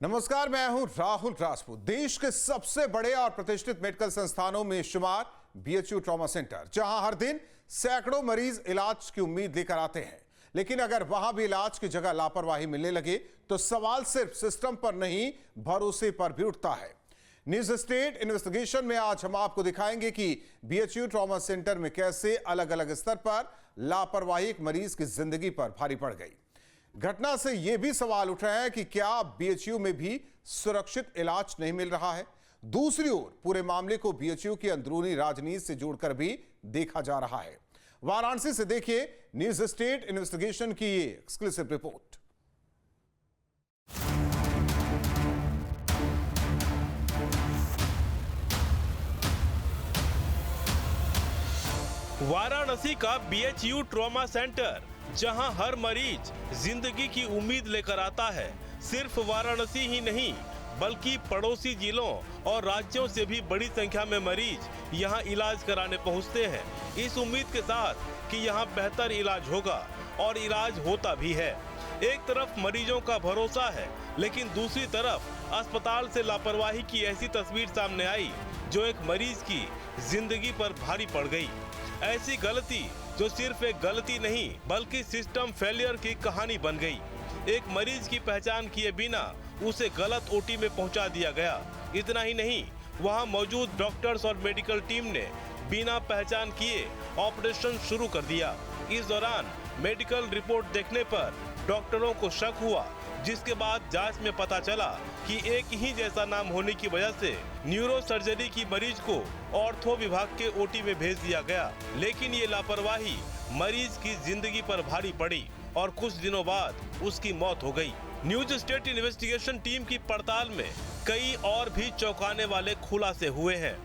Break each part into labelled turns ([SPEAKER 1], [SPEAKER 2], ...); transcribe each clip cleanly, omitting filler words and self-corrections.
[SPEAKER 1] नमस्कार, मैं हूं राहुल राजपूत। देश के सबसे बड़े और प्रतिष्ठित मेडिकल संस्थानों में शुमार बीएचयू ट्रॉमा सेंटर, जहां हर दिन सैकड़ों मरीज इलाज की उम्मीद लेकर आते हैं। लेकिन अगर वहां भी इलाज की जगह लापरवाही मिलने लगे तो सवाल सिर्फ सिस्टम पर नहीं, भरोसे पर भी उठता है। न्यूज स्टेट इन्वेस्टिगेशन में आज हम आपको दिखाएंगे कि बीएचयू ट्रॉमा सेंटर में कैसे अलग अलग स्तर पर लापरवाही एक मरीज की जिंदगी पर भारी पड़ गई। घटना से यह भी सवाल उठ रहे हैं कि क्या बीएचयू में भी सुरक्षित इलाज नहीं मिल रहा है। दूसरी ओर पूरे मामले को बीएचयू की अंदरूनी राजनीति से जोड़कर भी देखा जा रहा है। वाराणसी से देखिए न्यूज स्टेट इन्वेस्टिगेशन की ये एक्सक्लूसिव रिपोर्ट।
[SPEAKER 2] वाराणसी का बीएचयू ट्रॉमा सेंटर, जहां हर मरीज जिंदगी की उम्मीद लेकर आता है। सिर्फ वाराणसी ही नहीं बल्कि पड़ोसी जिलों और राज्यों से भी बड़ी संख्या में मरीज यहां इलाज कराने पहुंचते हैं, इस उम्मीद के साथ कि यहां बेहतर इलाज होगा, और इलाज होता भी है। एक तरफ मरीजों का भरोसा है, लेकिन दूसरी तरफ अस्पताल से लापरवाही की ऐसी तस्वीर सामने आई जो एक मरीज की जिंदगी पर भारी पड़ गई। ऐसी गलती जो सिर्फ एक गलती नहीं बल्कि सिस्टम फेलियर की कहानी बन गई। एक मरीज की पहचान किए बिना उसे गलत ओटी में पहुंचा दिया गया। इतना ही नहीं, वहां मौजूद डॉक्टर्स और मेडिकल टीम ने बिना पहचान किए ऑपरेशन शुरू कर दिया। इस दौरान मेडिकल रिपोर्ट देखने पर डॉक्टरों को शक हुआ, जिसके बाद जांच में पता चला कि एक ही जैसा नाम होने की वजह से न्यूरो सर्जरी की मरीज को ऑर्थो विभाग के ओटी में भेज दिया गया। लेकिन ये लापरवाही मरीज की जिंदगी पर भारी पड़ी और कुछ दिनों बाद उसकी मौत हो गई। न्यूज स्टेट इन्वेस्टिगेशन टीम की पड़ताल में कई और भी चौंकाने वाले खुलासे हुए हैं।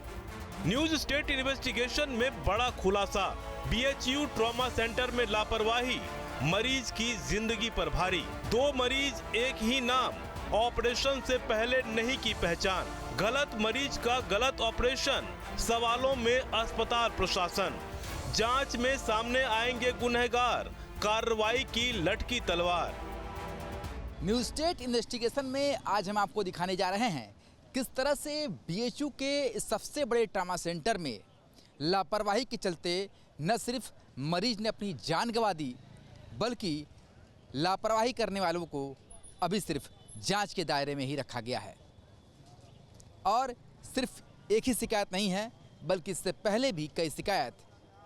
[SPEAKER 2] न्यूज स्टेट इन्वेस्टिगेशन में बड़ा खुलासा, बीएचयू ट्रॉमा सेंटर में लापरवाही, मरीज की जिंदगी पर भारी। 2 मरीज एक ही नाम, ऑपरेशन से पहले नहीं की पहचान, गलत मरीज का गलत ऑपरेशन, सवालों में अस्पताल प्रशासन। जांच में सामने आएंगे गुनहगार, कार्रवाई की लटकी तलवार।
[SPEAKER 3] न्यूज स्टेट इन्वेस्टिगेशन में आज हम आपको दिखाने जा रहे हैं किस तरह से बीएचयू के सबसे बड़े ट्रॉमा सेंटर में लापरवाही के चलते न सिर्फ मरीज ने अपनी जान गंवा दी, बल्कि लापरवाही करने वालों को अभी सिर्फ जांच के दायरे में ही रखा गया है। और सिर्फ एक ही शिकायत नहीं है, बल्कि इससे पहले भी कई शिकायत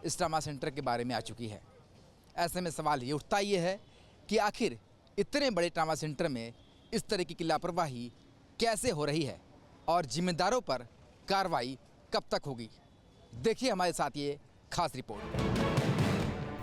[SPEAKER 3] इस ट्रॉमा सेंटर के बारे में आ चुकी है। ऐसे में सवाल ये उठता ही है कि आखिर इतने बड़े ट्रॉमा सेंटर में इस तरीके की लापरवाही कैसे हो रही है और जिम्मेदारों पर कार्रवाई कब तक होगी। देखिए हमारे साथ ये खास रिपोर्ट।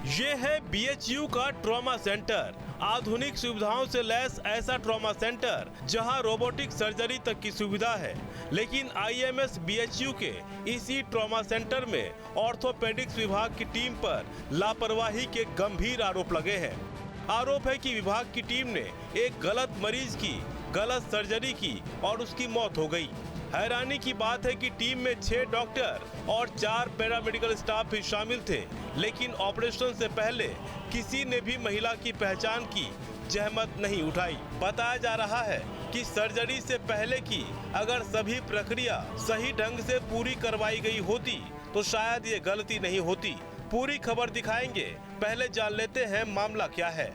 [SPEAKER 2] ये है बीएचयू का ट्रॉमा सेंटर, आधुनिक सुविधाओं से लैस ऐसा ट्रॉमा सेंटर जहां रोबोटिक सर्जरी तक की सुविधा है। लेकिन आईएमएस बीएचयू के इसी ट्रॉमा सेंटर में ऑर्थोपेडिक्स विभाग की टीम पर लापरवाही के गंभीर आरोप लगे हैं। आरोप है कि विभाग की टीम ने एक गलत मरीज की गलत सर्जरी की और उसकी मौत हो गई। हैरानी की बात है कि टीम में 6 डॉक्टर और 4 पैरामेडिकल स्टाफ भी शामिल थे, लेकिन ऑपरेशन से पहले किसी ने भी महिला की पहचान की जहमत नहीं उठाई। बताया जा रहा है कि सर्जरी से पहले की अगर सभी प्रक्रिया सही ढंग से पूरी करवाई गई होती तो शायद ये गलती नहीं होती। पूरी खबर दिखाएंगे, पहले जान लेते हैं मामला क्या है।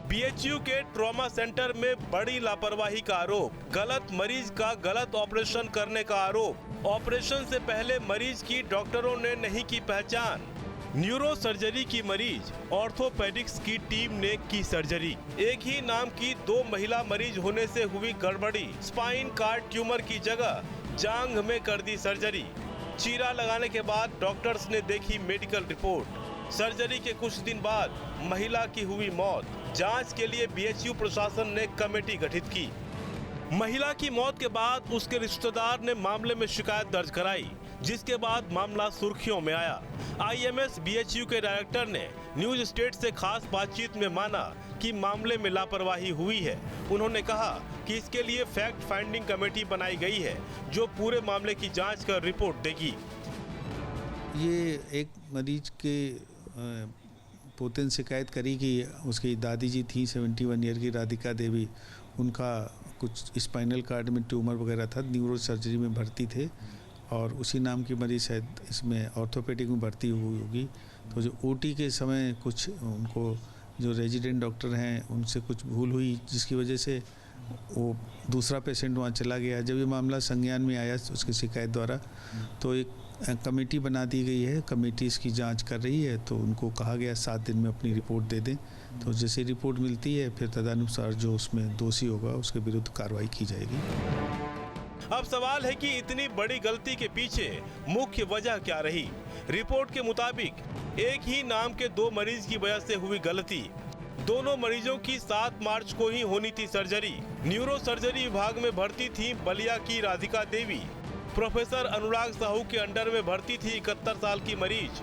[SPEAKER 2] बीएचयू के ट्रॉमा सेंटर में बड़ी लापरवाही का आरोप, गलत मरीज का गलत ऑपरेशन करने का आरोप, ऑपरेशन से पहले मरीज की डॉक्टरों ने नहीं की पहचान, न्यूरो सर्जरी की मरीज ऑर्थोपेडिक्स की टीम ने की सर्जरी, एक ही नाम की 2 महिला मरीज होने से हुई गड़बड़ी, स्पाइन कार्ड ट्यूमर की जगह जांघ में कर दी सर्जरी, चीरा लगाने के बाद डॉक्टर्स ने देखी मेडिकल रिपोर्ट, सर्जरी के कुछ दिन बाद महिला की हुई मौत। जांच के लिए बीएचयू प्रशासन ने कमेटी गठित की। महिला की मौत के बाद उसके रिश्तेदार ने मामले में शिकायत दर्ज कराई, जिसके बाद मामला सुर्खियों में आया। आईएमएस बीएचयू के डायरेक्टर ने न्यूज स्टेट से खास बातचीत में माना कि मामले में लापरवाही हुई है। उन्होंने कहा कि इसके लिए फैक्ट फाइंडिंग कमेटी बनाई गई है, जो पूरे मामले की जांच कर रिपोर्ट देगी।
[SPEAKER 4] ये एक मरीज के पोते ने शिकायत करी कि उसकी दादी जी थी 71 ईयर की राधिका देवी, उनका कुछ स्पाइनल कार्ड में ट्यूमर वगैरह था, न्यूरो सर्जरी में भर्ती थे और उसी नाम की मरीज शायद इसमें ऑर्थोपेडिक में भर्ती हुई होगी। तो जो ओटी के समय कुछ उनको जो रेजिडेंट डॉक्टर हैं उनसे कुछ भूल हुई, जिसकी वजह से वो दूसरा पेशेंट वहाँ चला गया। जब ये मामला संज्ञान में आया उसकी शिकायत द्वारा, तो एक कमेटी बना दी गई है, कमेटी इसकी जांच कर रही है। तो उनको कहा गया 7 दिन में अपनी रिपोर्ट दे दें। तो जैसे रिपोर्ट मिलती है फिर तदनुसार जो उसमें दोषी होगा उसके विरुद्ध कार्रवाई की जाएगी।
[SPEAKER 2] अब सवाल है कि इतनी बड़ी गलती के पीछे मुख्य वजह क्या रही। रिपोर्ट के मुताबिक एक ही नाम के 2 मरीज की वजह से हुई गलती। दोनों मरीजों की 7 मार्च को ही होनी थी सर्जरी। न्यूरो सर्जरी विभाग में भर्ती थी बलिया की राधिका देवी। प्रोफेसर अनुराग साहू के अंडर में भर्ती थी 71 साल की मरीज।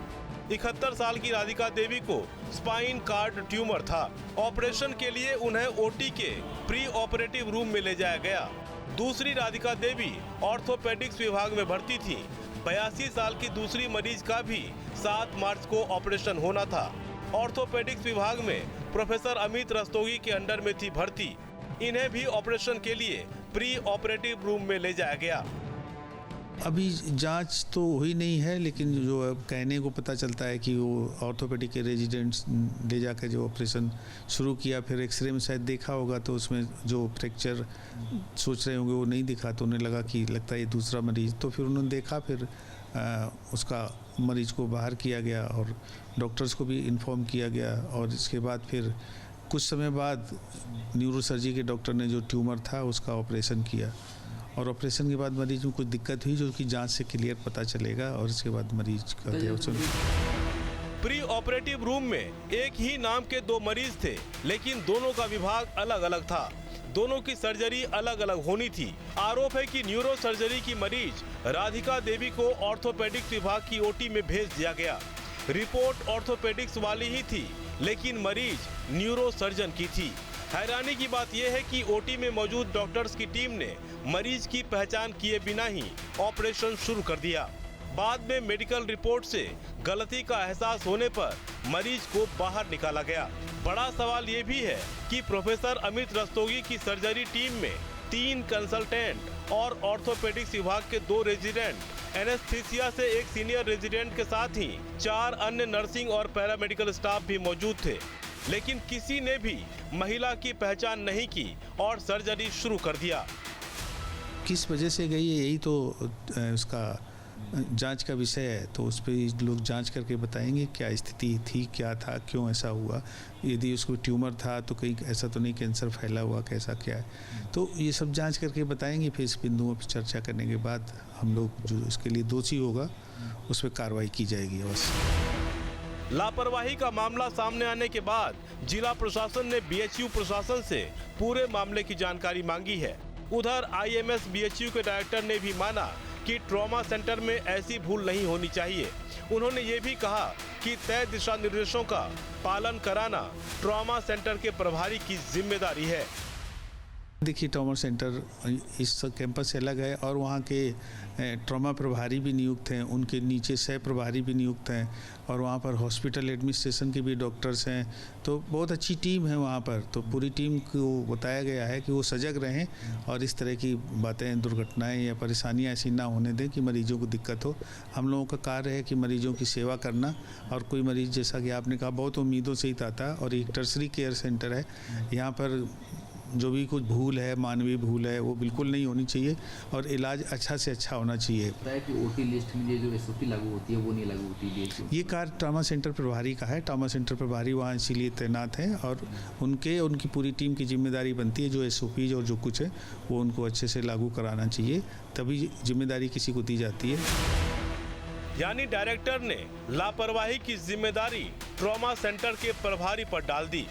[SPEAKER 2] 71 साल की राधिका देवी को स्पाइन कार्ड ट्यूमर था। ऑपरेशन के लिए उन्हें ओटी के प्री ऑपरेटिव रूम में ले जाया गया। दूसरी राधिका देवी ऑर्थोपेडिक्स विभाग में भर्ती थी। 82 साल की दूसरी मरीज का भी 7 मार्च को ऑपरेशन होना था। ऑर्थोपेडिक्स विभाग में प्रोफेसर अमित रस्तोगी के अंडर में थी भर्ती। इन्हें भी ऑपरेशन के लिए प्री ऑपरेटिव रूम में ले जाया गया।
[SPEAKER 4] अभी जांच तो हुई नहीं है, लेकिन जो अब कहने को पता चलता है कि वो ऑर्थोपेडिक के रेजिडेंट्स ले जाकर जो ऑपरेशन शुरू किया, फिर एक्सरे में शायद देखा होगा तो उसमें जो फ्रैक्चर सोच रहे होंगे वो नहीं दिखा, तो उन्हें लगा कि लगता है ये दूसरा मरीज। तो फिर उन्होंने देखा, फिर उसका मरीज को बाहर किया गया और डॉक्टर्स को भी इन्फॉर्म किया गया। और इसके बाद फिर कुछ समय बाद न्यूरोसर्जरी के डॉक्टर ने जो ट्यूमर था उसका ऑपरेशन किया और ऑपरेशन के बाद मरीज में कुछ दिक्कत हुई जो कि जांच से क्लियर पता चलेगा और इसके बाद मरीज का देहांत।
[SPEAKER 2] प्री ऑपरेटिव रूम में एक ही नाम के 2 मरीज थे, लेकिन दोनों का विभाग अलग अलग था। दोनों की सर्जरी अलग अलग होनी थी। आरोप है कि न्यूरो सर्जरी की मरीज राधिका देवी को ऑर्थोपेडिक्स विभाग की ओटी में भेज दिया गया। रिपोर्ट ऑर्थोपेडिक्स वाली ही थी, लेकिन मरीज न्यूरो सर्जन की थी। हैरानी की बात यह है कि ओटी में मौजूद डॉक्टर्स की टीम ने मरीज की पहचान किए बिना ही ऑपरेशन शुरू कर दिया। बाद में मेडिकल रिपोर्ट से गलती का एहसास होने पर मरीज को बाहर निकाला गया। बड़ा सवाल ये भी है कि प्रोफेसर अमित रस्तोगी की सर्जरी टीम में 3 कंसल्टेंट और ऑर्थोपेडिक्स विभाग के 2 रेजिडेंट, एनेस्थीसिया से एक सीनियर रेजिडेंट के साथ ही 4 अन्य नर्सिंग और पैरामेडिकल स्टाफ भी मौजूद थे, लेकिन किसी ने भी महिला की पहचान नहीं की और सर्जरी शुरू कर दिया।
[SPEAKER 4] किस वजह से गई है यही तो उसका जांच का विषय है, तो उस पर लोग जांच करके बताएंगे क्या स्थिति थी, क्या था, क्यों ऐसा हुआ। यदि उसको ट्यूमर था तो कहीं ऐसा तो नहीं कैंसर फैला हुआ, कैसा क्या है, तो ये सब जांच करके बताएंगे। फिर इस बिंदुओं पर चर्चा करने के बाद हम लोग जो इसके लिए दोषी होगा उस पर कार्रवाई की जाएगी। बस
[SPEAKER 2] लापरवाही का मामला सामने आने के बाद जिला प्रशासन ने बीएचयू प्रशासन से पूरे मामले की जानकारी मांगी है। उधर आईएमएस बीएचयू के डायरेक्टर ने भी माना कि ट्रॉमा सेंटर में ऐसी भूल नहीं होनी चाहिए। उन्होंने ये भी कहा कि तय दिशा निर्देशों का पालन कराना ट्रॉमा सेंटर के प्रभारी की जिम्मेदारी है।
[SPEAKER 4] देखिए, ट्रॉमा सेंटर इस कैंपस से अलग है और वहाँ के ट्रॉमा प्रभारी भी नियुक्त हैं, उनके नीचे सह प्रभारी भी नियुक्त हैं और वहाँ पर हॉस्पिटल एडमिनिस्ट्रेशन के भी डॉक्टर्स हैं। तो बहुत अच्छी टीम है वहाँ पर। तो पूरी टीम को बताया गया है कि वो सजग रहें और इस तरह की बातें, दुर्घटनाएं या परेशानियाँ ऐसी ना होने दें कि मरीजों को दिक्कत हो। हम लोगों का कार्य है कि मरीजों की सेवा करना, और कोई मरीज़ जैसा कि आपने कहा बहुत उम्मीदों से ही था, और एक टर्सरी केयर सेंटर है, यहाँ पर जो भी कुछ भूल है, मानवीय भूल है, वो बिल्कुल नहीं होनी चाहिए और इलाज अच्छा से अच्छा होना चाहिए।
[SPEAKER 3] कि ओटी लिस्ट में जो एसओपी लागू होती है वो नहीं लागू होती।
[SPEAKER 4] ये कार्य ट्रॉमा सेंटर प्रभारी का है। ट्रॉमा सेंटर प्रभारी वहाँ इसीलिए तैनात हैं और उनकी पूरी टीम की जिम्मेदारी बनती है जो एसओपी और जो कुछ है वो उनको अच्छे से लागू कराना चाहिए, तभी जिम्मेदारी किसी को दी जाती है।
[SPEAKER 2] यानी डायरेक्टर ने लापरवाही की जिम्मेदारी ट्रॉमा सेंटर के प्रभारी पर डाल दी।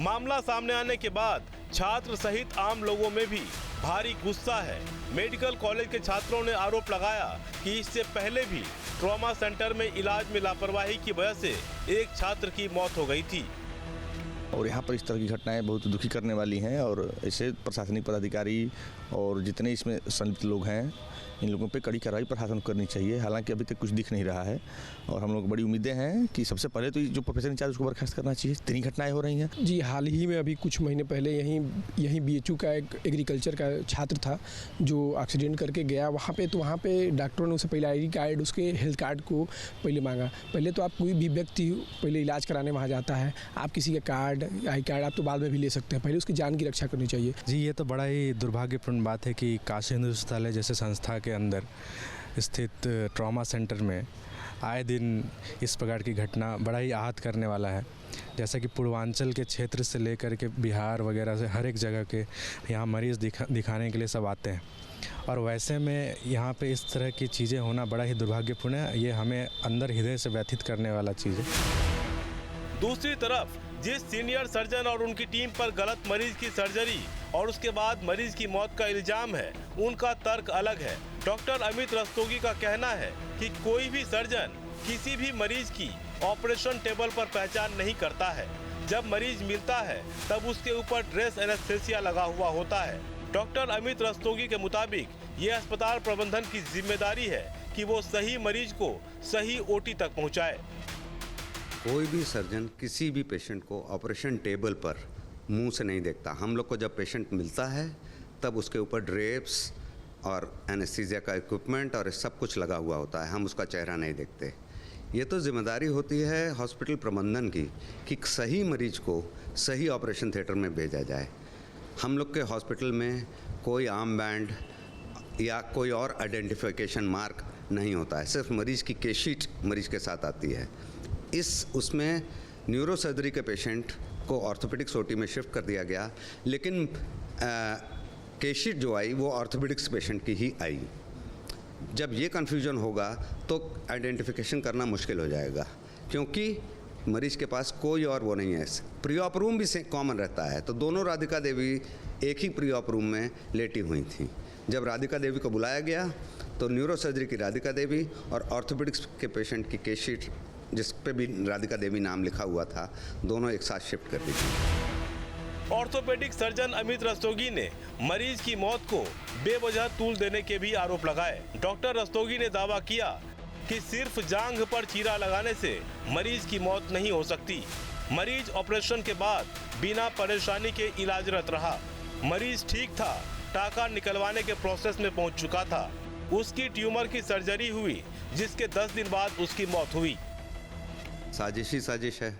[SPEAKER 2] मामला सामने आने के बाद छात्र सहित आम लोगों में भी भारी गुस्सा है। मेडिकल कॉलेज के छात्रों ने आरोप लगाया कि इससे पहले भी ट्रॉमा सेंटर में इलाज में लापरवाही की वजह से एक छात्र की मौत हो गई थी।
[SPEAKER 5] और यहाँ पर इस तरह की घटनाएं बहुत दुखी करने वाली हैं और ऐसे प्रशासनिक पदाधिकारी और जितने इसमें संलिप्त लोग हैं इन लोगों पे कड़ी कार्रवाई प्रशासन को करनी चाहिए। हालांकि अभी तक कुछ दिख नहीं रहा है और हम लोग बड़ी उम्मीदें हैं कि सबसे पहले तो जो प्रोफेसर इंचार्ज उसको बर्खास्त करना चाहिए। 3 घटनाएं हो रही हैं।
[SPEAKER 6] जी, हाल ही में अभी कुछ महीने पहले यहीं BHU का एक एग्रीकल्चर का छात्र था जो एक्सीडेंट करके गया वहाँ पे डॉक्टरों ने उसे पहले ID कार्ड, उसके हेल्थ कार्ड को पहले मांगा। पहले तो आप कोई भी व्यक्ति पहले इलाज कराने वहाँ जाता है, आप किसी का कार्ड ID कार्ड आप तो बाद में भी ले सकते हैं, पहले उसकी जान की रक्षा करनी चाहिए।
[SPEAKER 7] जी, ये तो बड़ा ही दुर्भाग्यपूर्ण बात है कि काशी हिंदू विश्वविद्यालय जैसे संस्था के अंदर स्थित ट्रॉमा सेंटर में आए दिन इस प्रकार की घटना बड़ा ही आहत करने वाला है। जैसा कि पूर्वांचल के क्षेत्र से लेकर के बिहार वगैरह से हर एक जगह के यहाँ मरीज़ दिखाने के लिए सब आते हैं और वैसे में यहाँ पे इस तरह की चीज़ें होना बड़ा ही दुर्भाग्यपूर्ण है। ये हमें अंदर हृदय से व्यथित करने वाला चीज़ है।
[SPEAKER 2] दूसरी तरफ जिस सीनियर सर्जन और उनकी टीम पर गलत मरीज की सर्जरी और उसके बाद मरीज की मौत का इल्जाम है, उनका तर्क अलग है। डॉक्टर अमित रस्तोगी का कहना है कि कोई भी सर्जन किसी भी मरीज की ऑपरेशन टेबल पर पहचान नहीं करता है। जब मरीज मिलता है तब उसके ऊपर ड्रेस एनेस्थेसिया लगा हुआ होता है। डॉक्टर अमित रस्तोगी के मुताबिक ये अस्पताल प्रबंधन की जिम्मेदारी है कि वो सही मरीज को सही OT तक पहुंचाए।
[SPEAKER 8] कोई भी सर्जन किसी भी पेशेंट को ऑपरेशन टेबल पर मुंह से नहीं देखता। हम लोग को जब पेशेंट मिलता है तब उसके ऊपर ड्रेप्स और एनेस्थीसिया का इक्विपमेंट और सब कुछ लगा हुआ होता है, हम उसका चेहरा नहीं देखते। ये तो जिम्मेदारी होती है हॉस्पिटल प्रबंधन की कि सही मरीज को सही ऑपरेशन थिएटर में भेजा जाए। हम लोग के हॉस्पिटल में कोई आर्म बैंड या कोई और आइडेंटिफिकेशन मार्क नहीं होता है, सिर्फ मरीज की केस शीट मरीज के साथ आती है। उसमें न्यूरो सर्जरी के पेशेंट को ऑर्थोपेडिक्स OT में शिफ्ट कर दिया गया, लेकिन केस शीट जो आई वो ऑर्थोपेडिक्स पेशेंट की ही आई। जब ये कन्फ्यूजन होगा तो आइडेंटिफिकेशन करना मुश्किल हो जाएगा, क्योंकि मरीज के पास कोई और वो नहीं है। प्री ऑप रूम भी कॉमन रहता है, तो दोनों राधिका देवी एक ही प्री ऑप रूम में लेटी हुई थी। जब राधिका देवी को बुलाया गया तो न्यूरो सर्जरी की राधिका देवी और ऑर्थोपेडिक्स के पेशेंट की केस शीट जिस पे भी राधिका देवी नाम लिखा हुआ था, दोनों एक साथ शिफ्ट कर दी थी।
[SPEAKER 2] ऑर्थोपेडिक सर्जन अमित रस्तोगी ने मरीज की मौत को बेवजह तूल देने के भी आरोप लगाए। डॉक्टर रस्तोगी ने दावा किया कि सिर्फ जांघ पर चीरा लगाने से मरीज की मौत नहीं हो सकती। मरीज ऑपरेशन के बाद बिना परेशानी के इलाजरत रहा। मरीज ठीक था, टाका निकलवाने के प्रोसेस में पहुंच चुका था। उसकी ट्यूमर की सर्जरी हुई, जिसके 10 दिन बाद उसकी मौत हुई।
[SPEAKER 8] साजिश है,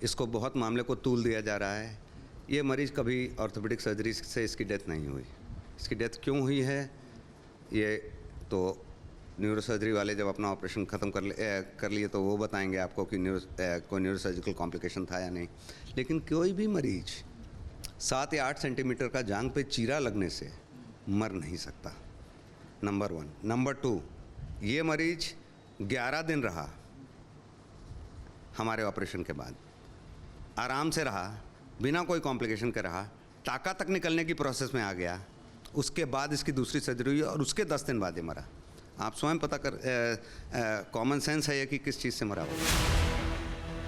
[SPEAKER 8] इसको बहुत मामले को तूल दिया जा रहा है। ये मरीज़ कभी ऑर्थोपेडिक सर्जरी से इसकी डेथ नहीं हुई। इसकी डेथ क्यों हुई है ये तो न्यूरो सर्जरी वाले जब अपना ऑपरेशन ख़त्म कर लिए तो वो बताएंगे आपको कि कोई न्यूरो सर्जिकल कॉम्प्लिकेशन था या नहीं। लेकिन कोई भी मरीज 7 या 8 सेंटीमीटर का जांघ पे चीरा लगने से मर नहीं सकता, नंबर 1। नंबर 2, ये मरीज 11 दिन रहा हमारे ऑपरेशन के बाद, आराम से रहा, बिना कोई कॉम्प्लिकेशन के रहा, टाका तक निकलने की प्रोसेस में आ गया। उसके बाद इसकी दूसरी सर्जरी हुई और उसके 10 दिन बाद ये मरा। आप स्वयं पता कर, कॉमन सेंस है ये कि किस चीज़ से मरा होगा।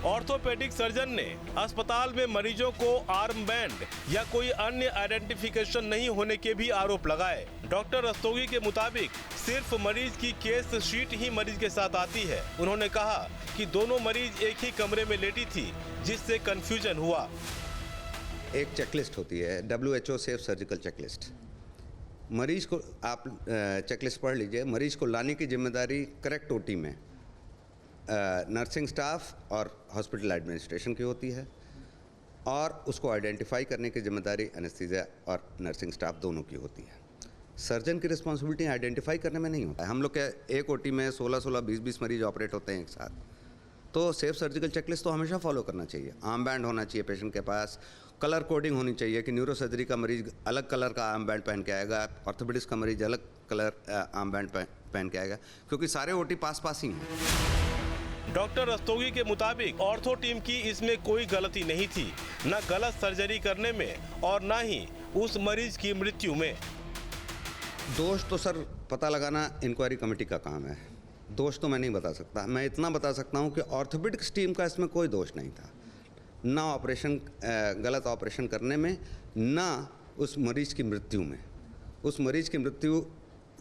[SPEAKER 2] ऑर्थोपेडिक सर्जन ने अस्पताल में मरीजों को आर्म बैंड या कोई अन्य आइडेंटिफिकेशन नहीं होने के भी आरोप लगाए। डॉक्टर रस्तोगी के मुताबिक सिर्फ मरीज की केस शीट ही मरीज के साथ आती है। उन्होंने कहा कि दोनों मरीज एक ही कमरे में लेटी थी, जिससे कंफ्यूजन हुआ।
[SPEAKER 8] एक चेकलिस्ट होती है, WHO सेफ सर्जिकल चेकलिस्ट। मरीज को आप चेकलिस्ट पढ़ लीजिए। मरीज को लाने की जिम्मेदारी करेक्ट OT में नर्सिंग स्टाफ और हॉस्पिटल एडमिनिस्ट्रेशन की होती है, और उसको आइडेंटिफाई करने की जिम्मेदारी एनेस्थीसिया और नर्सिंग स्टाफ दोनों की होती है। सर्जन की रिस्पॉन्सिबिलिटी आइडेंटिफाई करने में नहीं होता है। हम लोग के एक OT में 16-16, 20-20 मरीज ऑपरेट होते हैं एक साथ, तो सेफ सर्जिकल चेकलिस्ट तो हमेशा फॉलो करना चाहिए। आर्म बैंड होना चाहिए पेशेंट के पास, कलर कोडिंग होनी चाहिए कि न्यूरो सर्जरी का मरीज अलग कलर का आर्म बैंड पहन के आएगा, ऑर्थोपेडिक्स का मरीज अलग कलर आर्म बैंड पहन के आएगा, क्योंकि सारे OT पास ही हैं।
[SPEAKER 2] डॉक्टर रस्तोगी के मुताबिक ऑर्थो टीम की इसमें कोई गलती नहीं थी, न गलत सर्जरी करने में और न ही उस मरीज की मृत्यु में।
[SPEAKER 8] दोष तो सर पता लगाना इंक्वायरी कमेटी का काम है। दोष तो मैं नहीं बता सकता। मैं इतना बता सकता हूँ कि ऑर्थोपेडिक्स टीम का इसमें कोई दोष नहीं था। ना ऑपरेशन गलत ऑपरेशन करने में, ना उस मरीज़ की मृत्यु में। उस मरीज़ की मृत्यु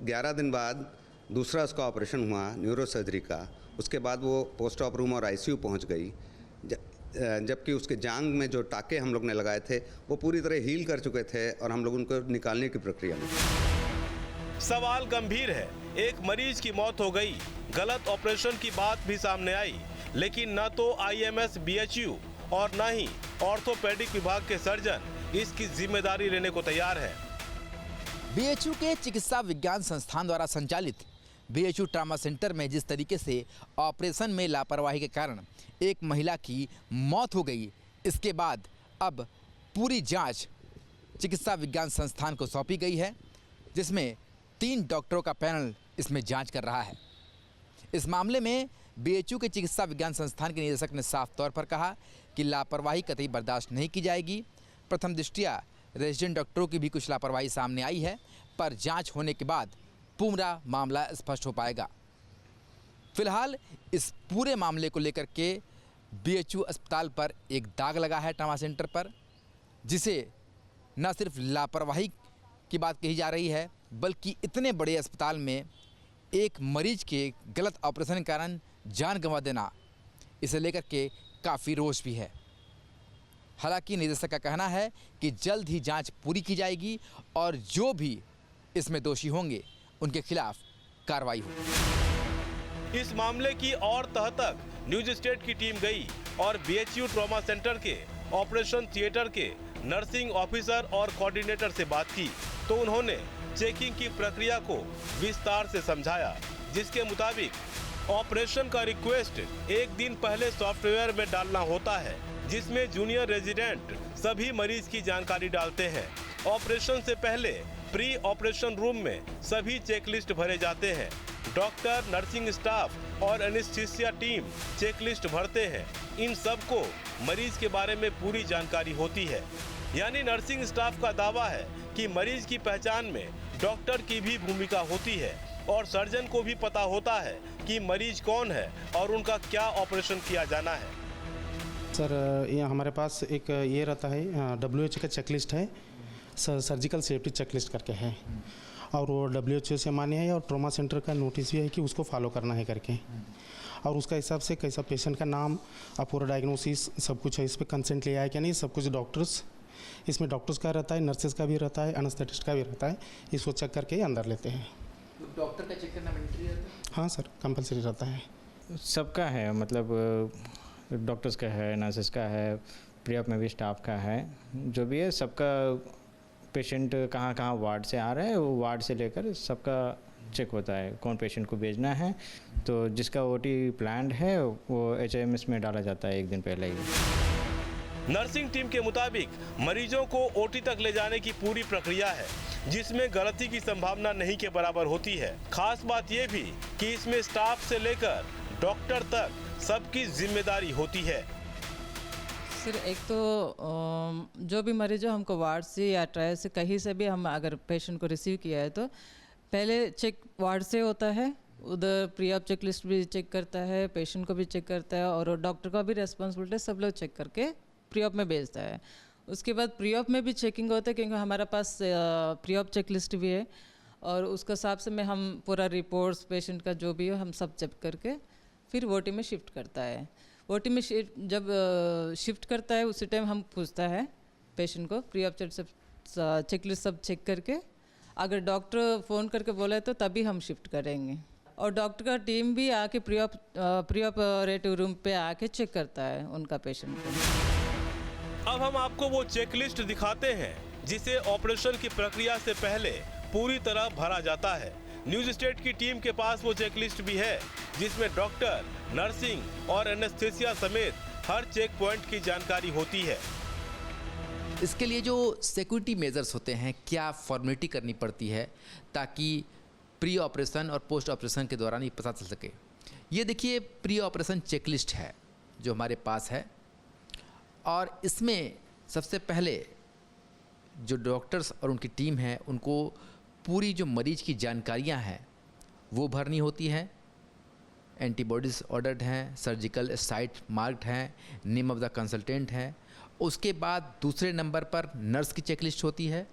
[SPEAKER 8] 11 दिन बाद दूसरा उसका ऑपरेशन हुआ न्यूरो सर्जरी का, उसके बाद वो पोस्ट ऑप रूम और आईसीयू पहुंच गई, जबकि उसके जांघ में जो टाके हम लोग ने लगाए थे वो पूरी तरह हील कर चुके थे और हम लोग उनको निकालने की प्रक्रिया में।
[SPEAKER 2] सवाल गंभीर है, एक मरीज की मौत हो गई, गलत ऑपरेशन की बात भी सामने आई, लेकिन न तो आईएमएस बीएचयू और न ही ऑर्थोपेडिक विभाग के सर्जन इसकी जिम्मेदारी लेने को तैयार है।
[SPEAKER 3] बीएचयू के चिकित्सा विज्ञान संस्थान द्वारा संचालित बीएचयू ट्रॉमा सेंटर में जिस तरीके से ऑपरेशन में लापरवाही के कारण एक महिला की मौत हो गई, इसके बाद अब पूरी जांच चिकित्सा विज्ञान संस्थान को सौंपी गई है, जिसमें 3 डॉक्टरों का पैनल इसमें जांच कर रहा है। इस मामले में बीएचयू के चिकित्सा विज्ञान संस्थान के निदेशक ने साफ तौर पर कहा कि लापरवाही कतई बर्दाश्त नहीं की जाएगी। प्रथम दृष्टया रेजिडेंट डॉक्टरों की भी कुछ लापरवाही सामने आई है, पर जांच होने के बाद पूरा मामला स्पष्ट हो पाएगा। फिलहाल इस पूरे मामले को लेकर के बीएचयू अस्पताल पर एक दाग लगा है ट्रॉमा सेंटर पर, जिसे न सिर्फ लापरवाही की बात कही जा रही है, बल्कि इतने बड़े अस्पताल में एक मरीज के गलत ऑपरेशन के कारण जान गंवा देना, इसे लेकर के काफ़ी रोष भी है। हालांकि निदेशक का कहना है कि जल्द ही जांच पूरी की जाएगी और जो भी इसमें दोषी होंगे उनके खिलाफ कार्रवाई होगी।
[SPEAKER 2] इस मामले की और तह तक न्यूज स्टेट की टीम गई और बीएचयू ट्रॉमा सेंटर के ऑपरेशन थिएटर के नर्सिंग ऑफिसर और कोऑर्डिनेटर से बात की, तो उन्होंने चेकिंग की प्रक्रिया को विस्तार से समझाया, जिसके मुताबिक ऑपरेशन का रिक्वेस्ट एक दिन पहले सॉफ्टवेयर में डालना होता है, जिसमें जूनियर रेजिडेंट सभी मरीज की जानकारी डालते हैं। ऑपरेशन से पहले प्री ऑपरेशन रूम में सभी चेकलिस्ट भरे जाते हैं। डॉक्टर, नर्सिंग स्टाफ और एनेस्थीसिया टीम चेकलिस्ट भरते हैं। इन सब को मरीज के बारे में पूरी जानकारी होती है। यानी नर्सिंग स्टाफ का दावा है कि मरीज की पहचान में डॉक्टर की भी भूमिका होती है और सर्जन को भी पता होता है कि मरीज कौन है और उनका क्या ऑपरेशन किया जाना है।
[SPEAKER 9] सर, ये हमारे पास एक ये रहता है, WHO का चेकलिस्ट है, सर्जिकल सेफ्टी चेकलिस्ट करके है, और वो WHO से मान्य है और ट्रॉमा सेंटर का नोटिस भी है कि उसको फॉलो करना है करके, और उसका हिसाब से कैसा पेशेंट का नाम और पूरा डायग्नोसिस सब कुछ है। इस पर कंसेंट लिया है क्या नहीं, सब कुछ डॉक्टर्स, इसमें डॉक्टर्स का रहता है, नर्सेज का भी रहता है, एनेस्थेटिस्ट का भी रहता है, इसको चेक करके अंदर लेते हैं।
[SPEAKER 3] डॉक्टर का चेक करना मैंडेटरी रहता है?
[SPEAKER 9] हाँ सर, कंपलसरी रहता है।
[SPEAKER 10] सबका है, मतलब डॉक्टर्स का है, नर्सेस का है, प्री-ऑप में भी स्टाफ का है, जो भी है सबका। पेशेंट कहाँ कहाँ वार्ड से आ रहा है, वो वार्ड से लेकर सबका चेक होता है, कौन पेशेंट को भेजना है। तो जिसका ओटी प्लान्ड है वो HIMS में डाला जाता है एक दिन पहले ही।
[SPEAKER 2] नर्सिंग टीम के मुताबिक मरीजों को ओटी तक ले जाने की पूरी प्रक्रिया है, जिसमें गलती की संभावना नहीं के बराबर होती है। खास बात यह भी कि इसमें स्टाफ से लेकर डॉक्टर तक सबकी जिम्मेदारी होती है।
[SPEAKER 11] सर, एक तो जो भी मरीज हो, हमको वार्ड से या ट्रायल से कहीं से भी हम अगर पेशेंट को रिसीव किया है तो पहले चेक वार्ड से होता है, उधर प्री-ऑप चेक लिस्ट भी चेक करता है, पेशेंट को भी चेक करता है और डॉक्टर का भी रेस्पॉन्सिबिलिटी, सब लोग चेक करके प्री-ऑप में भेजता है। उसके बाद प्री-ऑप में भी चेकिंग होता है, क्योंकि हमारे पास प्री-ऑप चेक लिस्ट भी है और उसके हिसाब से में हम पूरा रिपोर्ट्स पेशेंट का जो भी हो हम सब चेक करके फिर ओटी में शिफ्ट करता है। ओटी में जब शिफ्ट करता है उसी टाइम हम पूछता है पेशेंट को, प्री-ऑप चेक लिस्ट सब चेक करके, अगर डॉक्टर फ़ोन करके बोले तो तभी हम शिफ्ट करेंगे। और डॉक्टर का टीम भी आके प्री ऑपरेटिव रूम पे आके चेक करता है उनका पेशेंट को।
[SPEAKER 2] अब हम आपको वो चेकलिस्ट दिखाते हैं जिसे ऑपरेशन की प्रक्रिया से पहले पूरी तरह भरा जाता है। न्यूज स्टेट की टीम के पास वो चेकलिस्ट भी है, जिसमें डॉक्टर, नर्सिंग और एनेस्थीसिया समेत हर चेक पॉइंट की जानकारी होती है।
[SPEAKER 3] इसके लिए जो सिक्योरिटी मेजर्स होते हैं, क्या फॉर्मेलिटी करनी पड़ती है ताकि प्री ऑपरेशन और पोस्ट ऑपरेशन के दौरान ये पता चल सके। ये देखिए, प्री ऑपरेशन चेकलिस्ट है जो हमारे पास है, और इसमें सबसे पहले जो डॉक्टर्स और उनकी टीम है उनको पूरी जो मरीज की जानकारियां हैं वो भरनी होती हैं। एंटीबॉडीज़ ऑर्डर्ड हैं, सर्जिकल साइट मार्क्ड हैं, नेम ऑफ द कंसल्टेंट हैं। उसके बाद दूसरे नंबर पर नर्स की चेकलिस्ट होती है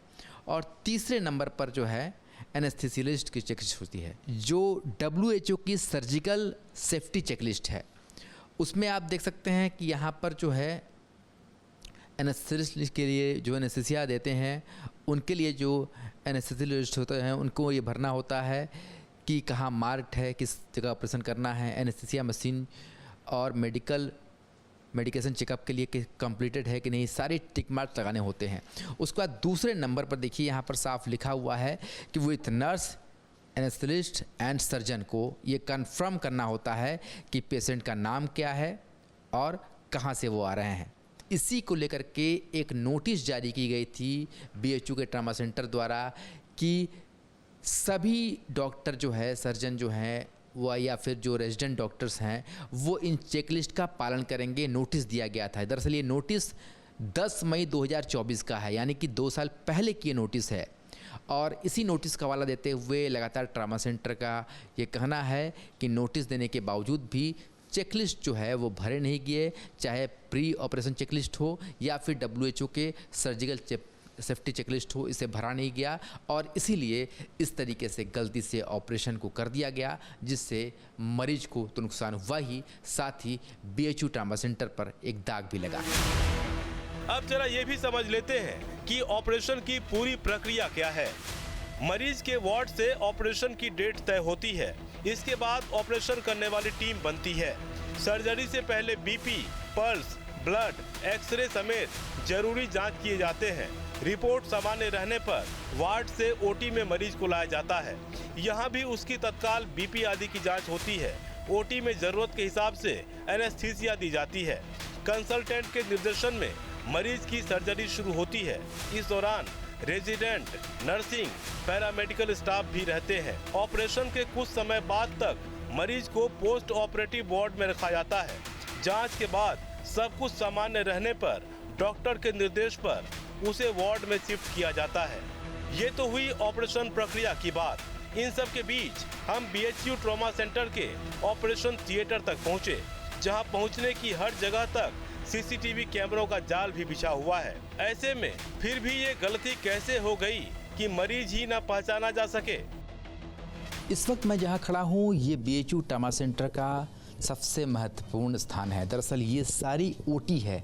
[SPEAKER 3] और तीसरे नंबर पर जो है एनेस्थीसियोलॉजिस्ट की चेकलिस्ट होती है। जो WHO की सर्जिकल सेफ्टी चेकलिस्ट है उसमें आप देख सकते हैं कि यहाँ पर जो है एनेस्थीसियोलॉजिस्ट के लिए जो एनेस्थीसिया देते हैं उनके लिए जो एनेस्थीसियोलॉजिस्ट होते हैं उनको ये भरना होता है कि कहाँ मार्क्ड है, किस जगह ऑपरेशन करना है, एनेस्थीसिया मशीन और मेडिकेशन चेकअप के लिए कंप्लीटेड है कि नहीं, सारे टिक मार्क लगाने होते हैं। उसके बाद दूसरे नंबर पर देखिए यहाँ पर साफ लिखा हुआ है कि with nurse, anaesthetist and surgeon को ये कंफर्म करना होता है कि पेशेंट का नाम क्या है और कहाँ से वो आ रहे हैं। इसी को लेकर के एक नोटिस जारी की गई थी BHU के ट्रामा सेंटर द्वारा कि सभी डॉक्टर जो है, सर्जन जो हैं वो या फिर जो रेजिडेंट डॉक्टर्स हैं वो इन चेकलिस्ट का पालन करेंगे। नोटिस दिया गया था। दरअसल ये नोटिस 10 मई 2024 का है, यानी कि 2 साल पहले की ये नोटिस है। और इसी नोटिस का हवाला देते हुए लगातार ट्रामा सेंटर का ये कहना है कि नोटिस देने के बावजूद भी चेकलिस्ट जो है वो भरे नहीं गए, चाहे प्री ऑपरेशन चेकलिस्ट हो या फिर WHO के सर्जिकल सेफ्टी चेकलिस्ट हो, इसे भरा नहीं गया और इसीलिए इस तरीके से गलती से ऑपरेशन को कर दिया गया, जिससे मरीज को तो नुकसान हुआ ही, साथ ही BHU ट्रामा सेंटर पर एक दाग भी लगा।
[SPEAKER 2] अब जरा ये भी समझ लेते हैं कि ऑपरेशन की पूरी प्रक्रिया क्या है। मरीज के वार्ड से ऑपरेशन की डेट तय होती है। इसके बाद ऑपरेशन करने वाली टीम बनती है। सर्जरी से पहले BP, पल्स, ब्लड, एक्सरे समेत जरूरी जांच किए जाते हैं। रिपोर्ट सामान्य रहने पर वार्ड से OT में मरीज को लाया जाता है। यहाँ भी उसकी तत्काल BP आदि की जांच होती है। OT में जरूरत के हिसाब से एनेस्थीसिया दी जाती है। कंसल्टेंट के निर्देशन में मरीज की सर्जरी शुरू होती है। इस दौरान रेजिडेंट, नर्सिंग, पैरामेडिकल स्टाफ भी रहते हैं। ऑपरेशन के कुछ समय बाद तक मरीज को पोस्ट ऑपरेटिव वार्ड में रखा जाता है। जांच के बाद सब कुछ सामान्य रहने पर डॉक्टर के निर्देश पर उसे वार्ड में शिफ्ट किया जाता है। ये तो हुई ऑपरेशन प्रक्रिया की बात। इन सब के बीच हम BHU ट्रॉमा सेंटर के ऑपरेशन थिएटर तक पहुँचे, जहाँ पहुँचने की हर जगह तक CCTV कैमरों का जाल भी बिछा हुआ है। ऐसे में फिर भी ये गलती कैसे हो गई कि मरीज ही न पहचाना जा सके।
[SPEAKER 3] इस वक्त मैं जहां खड़ा हूं ये BHU ट्रामा सेंटर का सबसे महत्वपूर्ण स्थान है। दरअसल ये सारी OT है।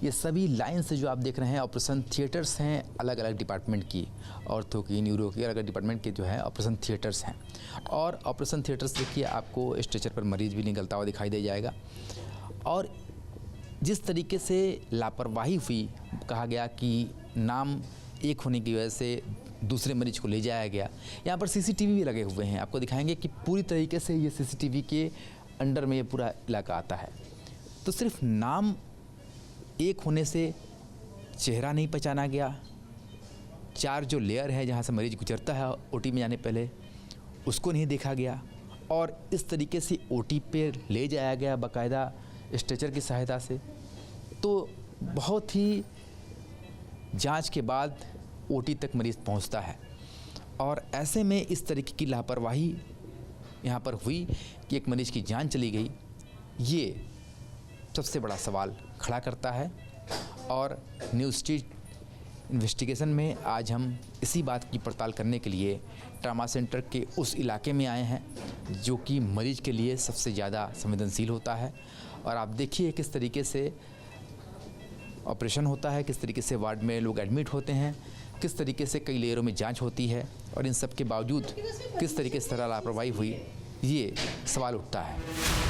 [SPEAKER 3] ये सभी लाइन से जो आप देख रहे हैं ऑपरेशन थिएटर्स हैं, अलग अलग डिपार्टमेंट की, ऑर्थो की, न्यूरो की, अलग अलग डिपार्टमेंट के जो है ऑपरेशन थिएटर्स हैं। और ऑपरेशन थिएटर्स देखिए, आपको स्ट्रेचर पर मरीज भी निकलता हुआ दिखाई दे जाएगा। और जिस तरीके से लापरवाही हुई, कहा गया कि नाम एक होने की वजह से दूसरे मरीज को ले जाया गया। यहाँ पर CCTV भी लगे हुए हैं, आपको दिखाएंगे कि पूरी तरीके से ये CCTV के अंडर में ये पूरा इलाका आता है। तो सिर्फ नाम एक होने से चेहरा नहीं पहचाना गया, 4 जो लेयर है जहाँ से मरीज गुजरता है OT में जाने पहले, उसको नहीं देखा गया और इस तरीके से OT पे ले जाया गया बाकायदा स्ट्रेचर की सहायता से। तो बहुत ही जांच के बाद OT तक मरीज पहुंचता है और ऐसे में इस तरीके की लापरवाही यहाँ पर हुई कि एक मरीज की जान चली गई। ये सबसे बड़ा सवाल खड़ा करता है और न्यू स्ट्रीट इन्वेस्टिगेशन में आज हम इसी बात की पड़ताल करने के लिए ट्रामा सेंटर के उस इलाके में आए हैं जो कि मरीज के लिए सबसे ज़्यादा संवेदनशील होता है। और आप देखिए किस तरीके से ऑपरेशन होता है, किस तरीके से वार्ड में लोग एडमिट होते हैं, किस तरीके से कई लेयरों में जांच होती है और इन सब के बावजूद किस तरीके से तरह लापरवाही हुई, ये सवाल उठता है।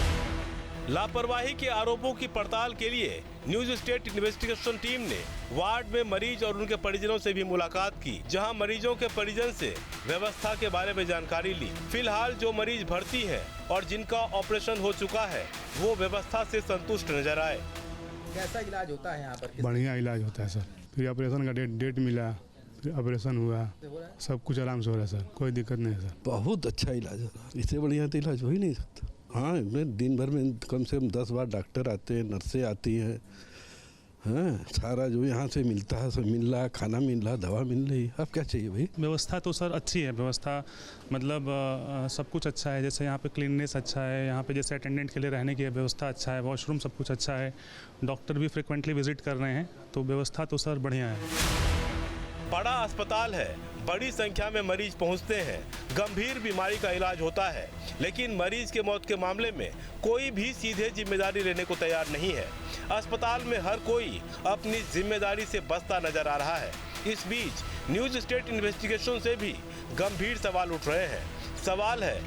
[SPEAKER 2] लापरवाही के आरोपों की पड़ताल के लिए न्यूज स्टेट इन्वेस्टिगेशन टीम ने वार्ड में मरीज और उनके परिजनों से भी मुलाकात की, जहां मरीजों के परिजन से व्यवस्था के बारे में जानकारी ली। फिलहाल जो मरीज भर्ती हैं और जिनका ऑपरेशन हो चुका है वो व्यवस्था से संतुष्ट नजर आए।
[SPEAKER 3] कैसा इलाज होता है यहाँ पर?
[SPEAKER 12] बढ़िया इलाज होता है सर। फिर ऑपरेशन का डेट मिला, फिर ऑपरेशन हुआ, सब कुछ आराम से हो रहा है सर, कोई दिक्कत नहीं है सर।
[SPEAKER 13] बहुत अच्छा इलाज है, इससे बढ़िया तो इलाज हो ही नहीं सकता। हाँ, दिन भर में कम से कम 10 बार डॉक्टर आते हैं, नर्सें आती हैं, हाँ, सारा जो यहाँ से मिलता है सब मिल रहा, खाना मिल रहा, दवा मिल रही। अब क्या चाहिए भाई?
[SPEAKER 12] व्यवस्था तो सर अच्छी है, व्यवस्था मतलब सब कुछ अच्छा है। जैसे यहाँ पे क्लीननेस अच्छा है, यहाँ पे जैसे अटेंडेंट के लिए रहने की व्यवस्था अच्छा है, वॉशरूम सब कुछ अच्छा है, डॉक्टर भी फ्रिक्वेंटली विजिट कर रहे हैं, तो व्यवस्था तो सर बढ़िया है।
[SPEAKER 2] बड़ा अस्पताल है, बड़ी संख्या में मरीज पहुंचते हैं, गंभीर बीमारी का इलाज होता है, लेकिन मरीज के मौत के मामले में कोई भी सीधे जिम्मेदारी लेने को तैयार नहीं है। अस्पताल में हर कोई अपनी जिम्मेदारी से बचता नजर आ रहा है। इस बीच न्यूज स्टेट इन्वेस्टिगेशन से भी गंभीर सवाल उठ रहे हैं। सवाल है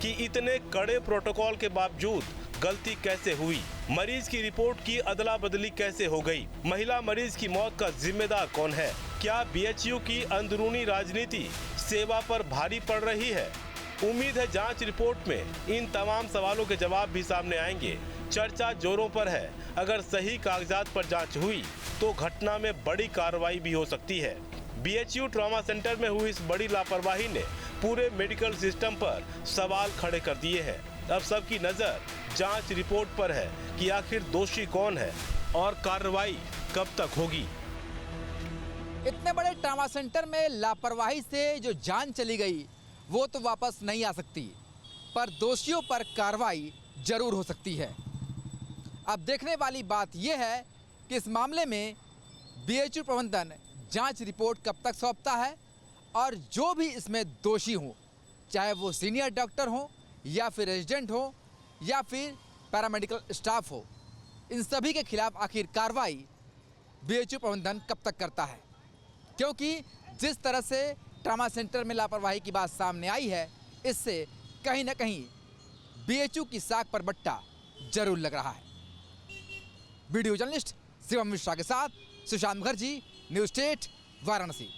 [SPEAKER 2] कि इतने कड़े प्रोटोकॉल के बावजूद गलती कैसे हुई? मरीज की रिपोर्ट की अदला बदली कैसे हो गई? महिला मरीज की मौत का जिम्मेदार कौन है? क्या बीएचयू की अंदरूनी राजनीति सेवा पर भारी पड़ रही है? उम्मीद है जांच रिपोर्ट में इन तमाम सवालों के जवाब भी सामने आएंगे। चर्चा जोरों पर है, अगर सही कागजात पर जांच हुई तो घटना में बड़ी कार्रवाई भी हो सकती है। बीएचयू ट्रॉमा सेंटर में हुई इस बड़ी लापरवाही ने पूरे मेडिकल सिस्टम पर सवाल खड़े कर दिए हैं। अब सबकी नजर जांच रिपोर्ट पर है कि आखिर दोषी कौन है और कार्रवाई कब तक होगी।
[SPEAKER 3] इतने बड़े ट्रॉमा सेंटर में लापरवाही से जो जान चली गई वो तो वापस नहीं आ सकती, पर दोषियों पर कार्रवाई जरूर हो सकती है। अब देखने वाली बात यह है कि इस मामले में बीएचयू प्रबंधन जांच रिपोर्ट कब तक सौंपता है और जो भी इसमें दोषी हो, चाहे वो सीनियर डॉक्टर हो या फिर रेजिडेंट हो या फिर पैरामेडिकल स्टाफ हो, इन सभी के खिलाफ आखिर कार्रवाई बीएचयू प्रबंधन कब तक करता है। क्योंकि जिस तरह से ट्रॉमा सेंटर में लापरवाही की बात सामने आई है, इससे कहीं ना कहीं बीएचयू की साख पर बट्टा जरूर लग रहा है। वीडियो जर्नलिस्ट शिवम मिश्रा के साथ सुशांत मुखर्जी, न्यूज स्टेट, वाराणसी।